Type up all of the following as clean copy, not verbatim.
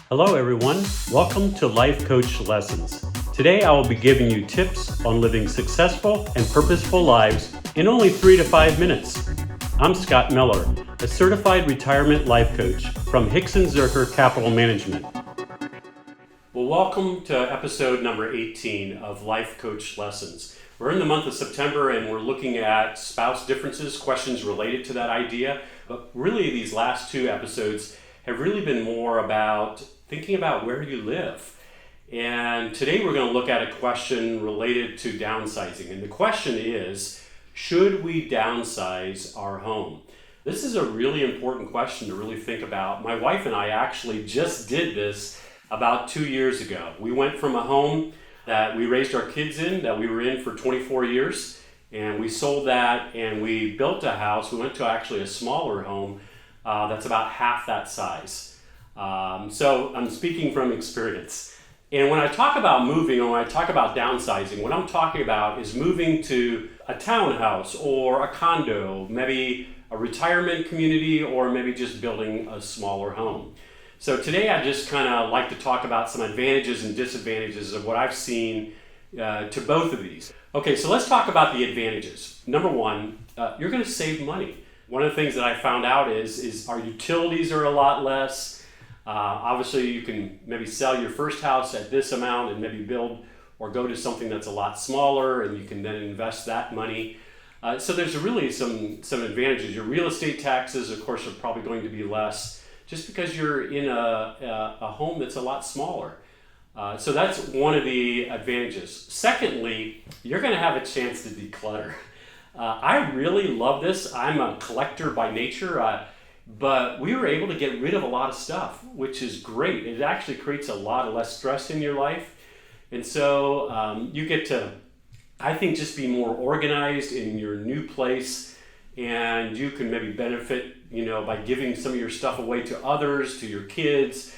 Hello everyone, welcome to Life Coach Lessons. Today I will be giving you tips on living successful and purposeful lives in only 3 to 5 minutes. I'm Scott Miller, a certified retirement life coach from Hixon Zuercher Capital Management. Well, welcome to episode number 18 of Life Coach Lessons. We're in the month of September and we're looking at spouse differences, questions related to that idea. But really these last two episodes have really been more about thinking about where you live. And today we're going to look at a question related to downsizing. And the question is, should we downsize our home? This is a really important question to really think about. My wife and I actually just did this about 2 years ago. We went from a home that we raised our kids in, that we were in for 24 years, and we sold that and we built a house. We went to actually a smaller home that's about half that size. So I'm speaking from experience. And when I talk about moving or when I talk about downsizing, what I'm talking about is moving to a townhouse or a condo, maybe a retirement community, or maybe just building a smaller home. So today I just kind of like to talk about some advantages and disadvantages of what I've seen to both of these. Okay, so let's talk about the advantages. Number one, you're going to save money. One of the things that I found out is our utilities are a lot less. Obviously, you can maybe sell your first house at this amount and maybe build or go to something that's a lot smaller, and you can then invest that money. So there's really some advantages. Your real estate taxes, of course, are probably going to be less just because you're in a home that's a lot smaller. So that's one of the advantages. Secondly, you're going to have a chance to declutter. I really love this. I'm a collector by nature. But we were able to get rid of a lot of stuff, which is great. It actually creates a lot of less stress in your life. And so you get to, I think, just be more organized in your new place, and you can maybe benefit, by giving some of your stuff away to others, to your kids.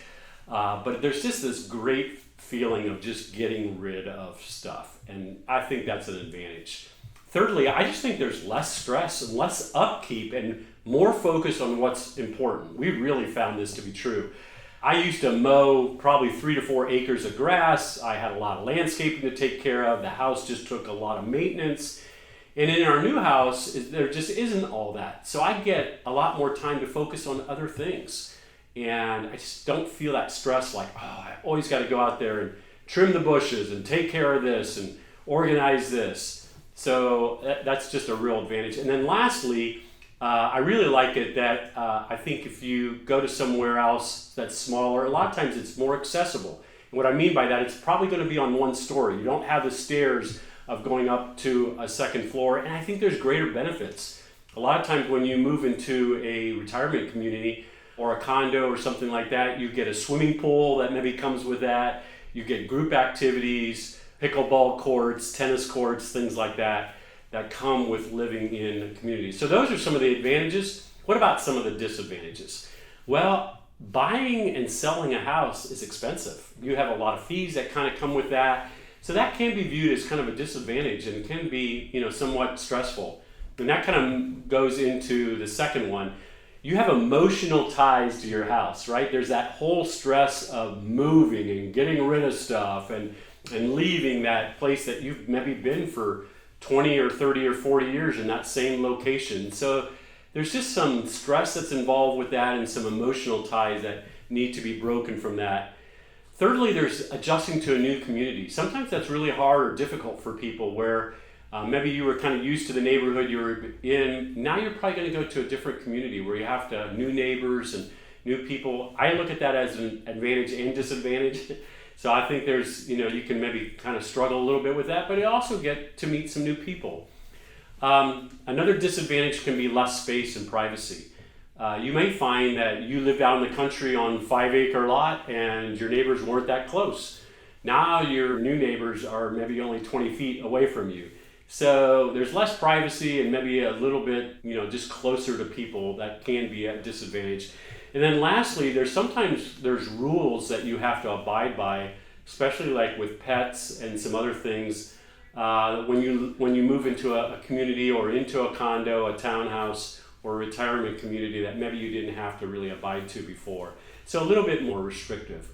But there's just this great feeling of just getting rid of stuff. And I think that's an advantage. Thirdly, I just think there's less stress and less upkeep and more focus on what's important. We really found this to be true. I used to mow probably 3 to 4 acres of grass. I had a lot of landscaping to take care of. The house just took a lot of maintenance. And in our new house, there just isn't all that. So I get a lot more time to focus on other things. And I just don't feel that stress like, I always got to go out there and trim the bushes and take care of this and organize this. So that's just a real advantage. And then lastly, I really like it that I think if you go to somewhere else that's smaller, a lot of times it's more accessible. And what I mean by that, it's probably going to be on one story. You don't have the stairs of going up to a second floor. And I think there's greater benefits. A lot of times when you move into a retirement community or a condo or something like that, you get a swimming pool that maybe comes with that. You get group activities, pickleball courts, tennis courts, things like that come with living in a community. So those are some of the advantages. What about some of the disadvantages? Well, buying and selling a house is expensive. You have a lot of fees that kind of come with that. So that can be viewed as kind of a disadvantage and can be, somewhat stressful. And that kind of goes into the second one. You have emotional ties to your house, right? There's that whole stress of moving and getting rid of stuff and leaving that place that you've maybe been for 20 or 30 or 40 years in that same location. So there's just some stress that's involved with that and some emotional ties that need to be broken from that. Thirdly, there's adjusting to a new community. Sometimes that's really hard or difficult for people where maybe you were kind of used to the neighborhood you were in. Now you're probably going to go to a different community where you have to have new neighbors and new people. I look at that as an advantage and disadvantage. So I think there's, you can maybe kind of struggle a little bit with that, but you also get to meet some new people. Another disadvantage can be less space and privacy. You may find that you lived out in the country on a 5-acre lot and your neighbors weren't that close. Now your new neighbors are maybe only 20 feet away from you. So there's less privacy and maybe a little bit, just closer to people. That can be a disadvantage. And then lastly, there's rules that you have to abide by, especially like with pets and some other things. When you move into a community or into a condo, a townhouse, or a retirement community that maybe you didn't have to really abide to before. So a little bit more restrictive.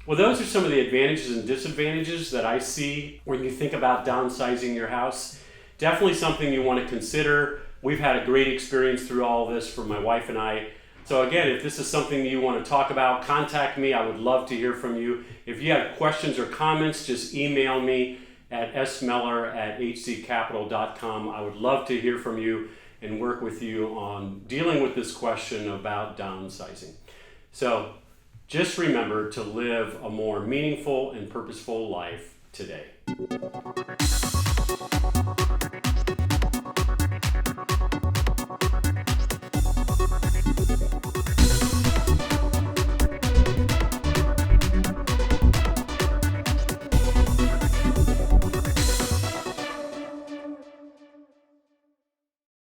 Well, those are some of the advantages and disadvantages that I see when you think about downsizing your house. Definitely something you want to consider. We've had a great experience through all of this for my wife and I. So again, if this is something you want to talk about, contact me. I would love to hear from you. If you have questions or comments, just email me at smeller@hzcapital.com. I would love to hear from you and work with you on dealing with this question about downsizing. So just remember to live a more meaningful and purposeful life today.